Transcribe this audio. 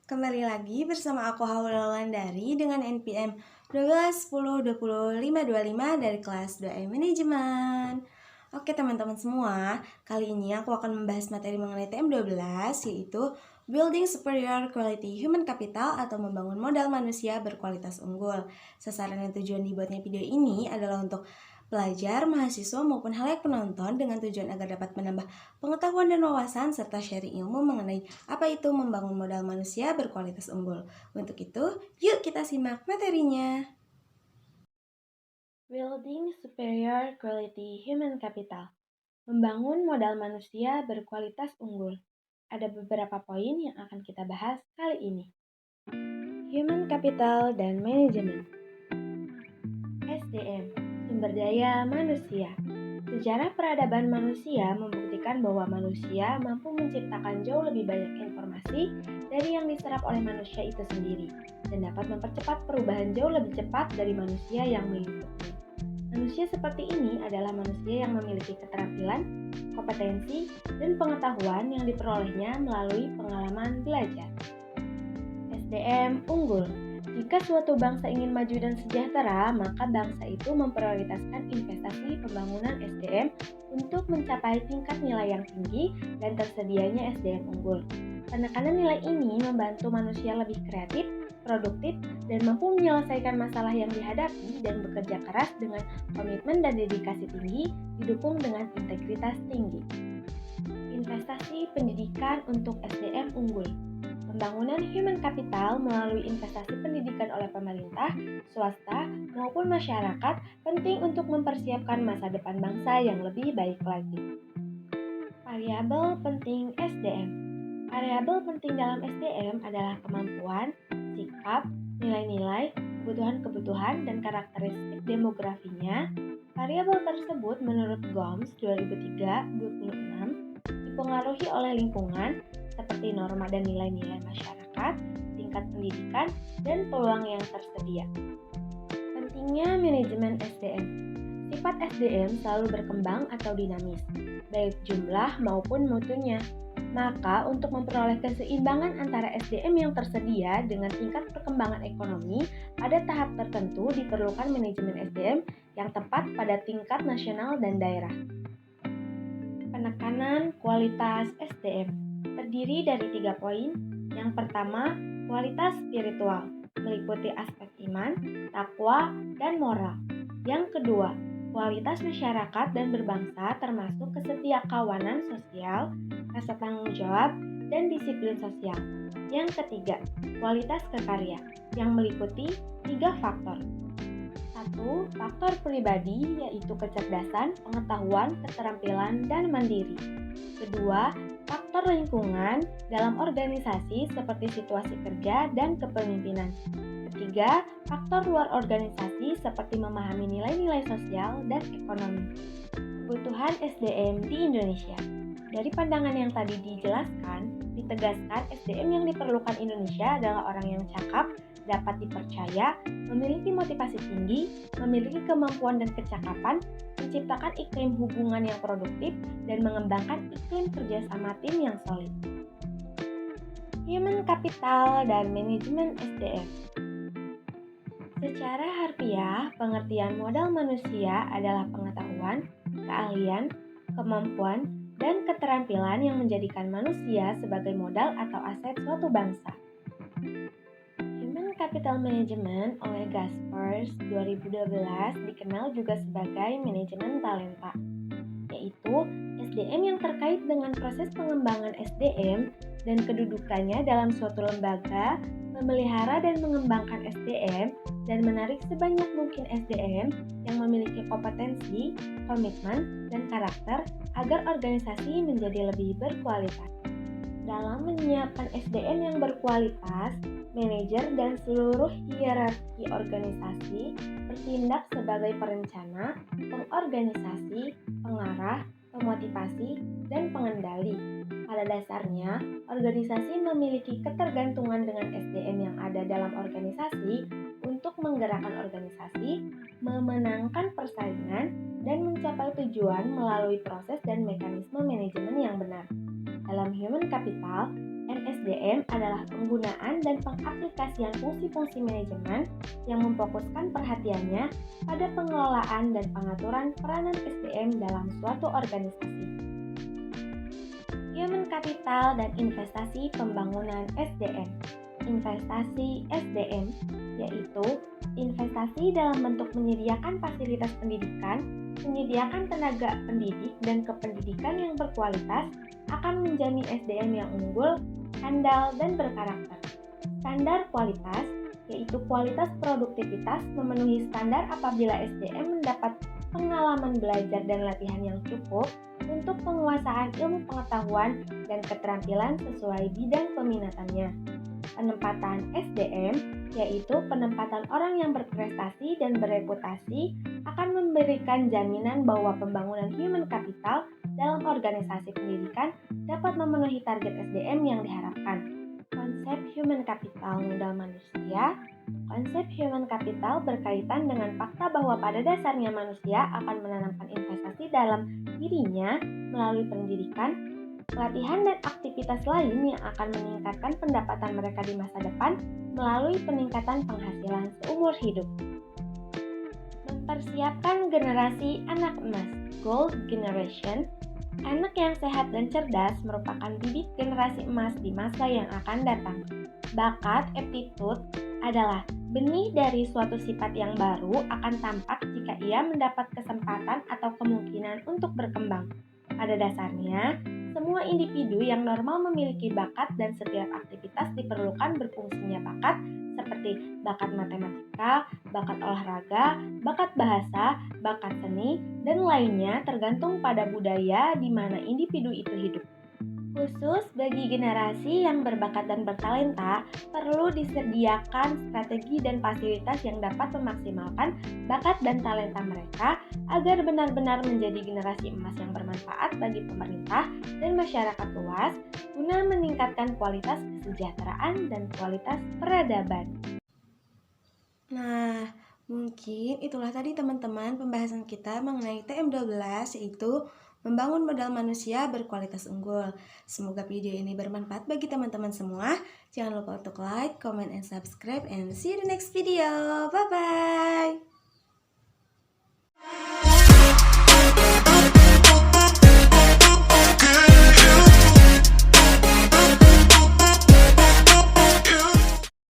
Kembali lagi bersama aku Haula Wulandari dengan NPM 12 10 20 525 dari kelas 2M Manajemen. Oke teman-teman semua, kali ini aku akan membahas materi mengenai TM12 yaitu Building Superior Quality Human Capital atau membangun modal manusia berkualitas unggul. Sasaran dan tujuan dibuatnya video ini adalah untuk pelajar, mahasiswa maupun halayak penonton dengan tujuan agar dapat menambah pengetahuan dan wawasan serta sharing ilmu mengenai apa itu membangun modal manusia berkualitas unggul. Untuk itu, yuk kita simak materinya. Building Superior Quality Human Capital. Membangun modal manusia berkualitas unggul. Ada beberapa poin yang akan kita bahas kali ini. Human Capital dan Manajemen. SDM, Sumber Daya Manusia. Sejarah peradaban manusia membuktikan bahwa manusia mampu menciptakan jauh lebih banyak informasi dari yang diserap oleh manusia itu sendiri dan dapat mempercepat perubahan jauh lebih cepat dari manusia yang mengikutnya. Manusia seperti ini adalah manusia yang memiliki keterampilan, kompetensi, dan pengetahuan yang diperolehnya melalui pengalaman belajar. SDM unggul. Jika suatu bangsa ingin maju dan sejahtera, maka bangsa itu memprioritaskan investasi pembangunan SDM untuk mencapai tingkat nilai yang tinggi dan tersedianya SDM unggul. Penekanan nilai ini membantu manusia lebih kreatif, produktif, dan mampu menyelesaikan masalah yang dihadapi dan bekerja keras dengan komitmen dan dedikasi tinggi, didukung dengan integritas tinggi. Investasi pendidikan untuk SDM unggul. Pembangunan human capital melalui investasi pendidikan oleh pemerintah, swasta, maupun masyarakat penting untuk mempersiapkan masa depan bangsa yang lebih baik lagi. Variabel penting SDM. Variabel penting dalam SDM adalah kemampuan, sikap, nilai-nilai, kebutuhan-kebutuhan, dan karakteristik demografinya. Variabel tersebut menurut Gomes 2003-26 dipengaruhi oleh lingkungan seperti norma dan nilai-nilai masyarakat, tingkat pendidikan, dan peluang yang tersedia. Pentingnya manajemen SDM. Sifat SDM selalu berkembang atau dinamis, baik jumlah maupun mutunya. Maka untuk memperoleh keseimbangan antara SDM yang tersedia dengan tingkat perkembangan ekonomi, pada tahap tertentu diperlukan manajemen SDM yang tepat pada tingkat nasional dan daerah. Penekanan kualitas SDM terdiri dari 3 poin. Yang pertama, kualitas spiritual, meliputi aspek iman, takwa, dan moral. Yang kedua, kualitas masyarakat dan berbangsa termasuk kesetiakawanan sosial, rasa tanggung jawab, dan disiplin sosial. Yang ketiga, kualitas kekarya yang meliputi 3 faktor. 1. Faktor pribadi yaitu kecerdasan, pengetahuan, keterampilan, dan mandiri. Kedua, faktor lingkungan dalam organisasi seperti situasi kerja dan kepemimpinan. Ketiga, faktor luar organisasi seperti memahami nilai-nilai sosial dan ekonomi. Kebutuhan SDM di Indonesia. Dari pandangan yang tadi dijelaskan, ditegaskan SDM yang diperlukan Indonesia adalah orang yang cakap, dapat dipercaya, memiliki motivasi tinggi, memiliki kemampuan dan kecakapan, menciptakan iklim hubungan yang produktif, dan mengembangkan iklim kerjasama tim yang solid. Human Capital dan Manajemen SDM. Secara harfiah, pengertian modal manusia adalah pengetahuan, keahlian, kemampuan, dan keterampilan yang menjadikan manusia sebagai modal atau aset suatu bangsa. Human Capital Management oleh Gaspers 2012 dikenal juga sebagai manajemen talenta, yaitu SDM yang terkait dengan proses pengembangan SDM dan kedudukannya dalam suatu lembaga, memelihara dan mengembangkan SDM, dan menarik sebanyak mungkin SDM yang memiliki kompetensi, komitmen, dan karakter agar organisasi menjadi lebih berkualitas. Dalam menyiapkan SDM yang berkualitas, manajer dan seluruh hierarki organisasi bertindak sebagai perencana, pengorganisasi, pengarah, pemotivasi, dan pengendali. Pada dasarnya, organisasi memiliki ketergantungan dengan SDM yang ada dalam organisasi untuk menggerakkan organisasi, memenangkan persaingan, dan mencapai tujuan melalui proses dan mekanisme manajemen yang benar. Dalam human capital, NSDM adalah penggunaan dan pengaplikasian fungsi-fungsi manajemen yang memfokuskan perhatiannya pada pengelolaan dan pengaturan peranan SDM dalam suatu organisasi. Human Capital dan Investasi Pembangunan SDM. Investasi SDM yaitu investasi dalam bentuk menyediakan fasilitas pendidikan, menyediakan tenaga pendidik dan kependidikan yang berkualitas akan menjamin SDM yang unggul, handal, dan berkarakter. Standar kualitas yaitu kualitas produktivitas memenuhi standar apabila SDM mendapat pengalaman belajar dan latihan yang cukup untuk penguasaan ilmu pengetahuan dan keterampilan sesuai bidang peminatannya. Penempatan SDM yaitu penempatan orang yang berprestasi dan bereputasi akan memberikan jaminan bahwa pembangunan human capital dalam organisasi pendidikan dapat memenuhi target SDM yang diharapkan. Konsep human capital modal manusia. Konsep human capital berkaitan dengan fakta bahwa pada dasarnya manusia akan menanamkan investasi dalam dirinya melalui pendidikan, pelatihan dan aktivitas lain yang akan meningkatkan pendapatan mereka di masa depan melalui peningkatan penghasilan seumur hidup. Mempersiapkan generasi anak emas, Gold Generation. Anak yang sehat dan cerdas merupakan bibit generasi emas di masa yang akan datang. Bakat, aptitude adalah benih dari suatu sifat yang baru akan tampak jika ia mendapat kesempatan atau kemungkinan untuk berkembang. Pada dasarnya, semua individu yang normal memiliki bakat dan setiap aktivitas diperlukan berfungsinya bakat seperti bakat matematika, bakat olahraga, bakat bahasa, bakat seni, dan lainnya tergantung pada budaya di mana individu itu hidup. Khusus bagi generasi yang berbakat dan bertalenta, perlu disediakan strategi dan fasilitas yang dapat memaksimalkan bakat dan talenta mereka agar benar-benar menjadi generasi emas yang bermanfaat bagi pemerintah dan masyarakat luas guna meningkatkan kualitas kesejahteraan dan kualitas peradaban. Nah, mungkin itulah tadi teman-teman pembahasan kita mengenai TM12 yaitu membangun modal manusia berkualitas unggul. Semoga video ini bermanfaat bagi teman-teman semua. Jangan lupa untuk like, comment, and subscribe and see you in the next video. Bye-bye!